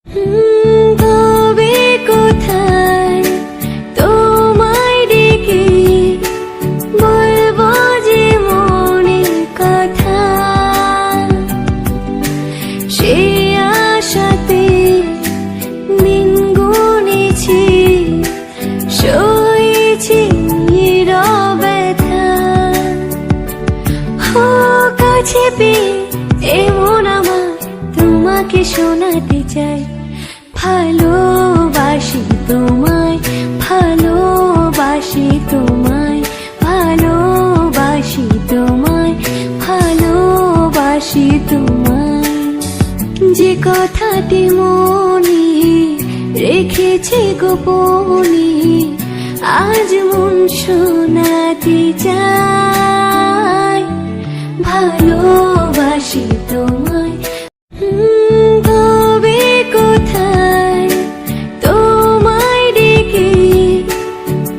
তবে কোথায় তোমায় ডেকে বলবো যে মনের কথা, সে আশাতে দিন গুনেছি, সয়েছি ব্যথা। কাছে পেয়ে এমন আমার তোমাকে শোনাতে চাই, ভালোবাসি তোমায়, ভালোবাসি তোমায়, ভালোবাসি তোমায়, ভালোবাসি তোমায়। যে কথাটি মনে রেখেছি গোপনে, আজ মন শোনাতে চাই, ভালোবাসি তোমায়। তবে কোথায় তোমায় ডেকে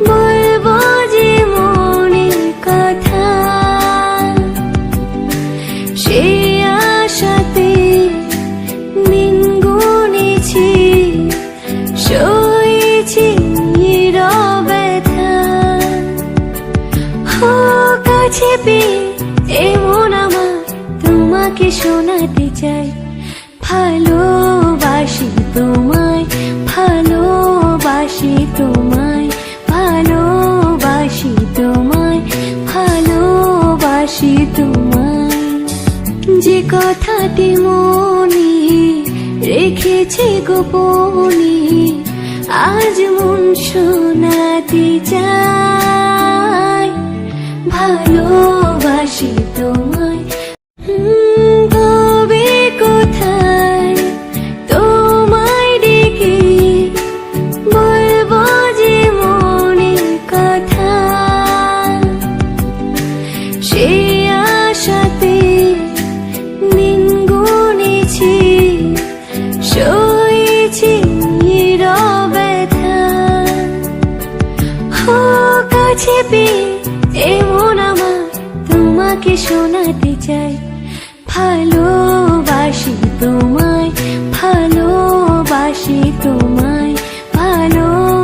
বলবো যে মনের কথা, সে আশাতে দিন গুনেছি, সয়েছি ব্যথা। কাছে পেয়ে এমন আমার তোমাকে শোনাতে চাই, ভালোবাসি তোমায়, ভালোবাসি তোমায়, ভালোবাসি তোমায়, ভালোবাসি তোমায়। যে কথাটি মনে রেখেছি গোপনে, আজ মন শোনাতে চাই, ভালোবাসি তোমায়। তবে কোথায় তোমায় ডেকে বলবো যে মনের কথা, সে আশাতে দিন গুনেছি, সয়েছি ব্যথা। কাছে পেয়ে এমন আমার তোমাকে শোনাতে চাই, ভালোবাসি তোমায়, ভালোবাসি তোমায়।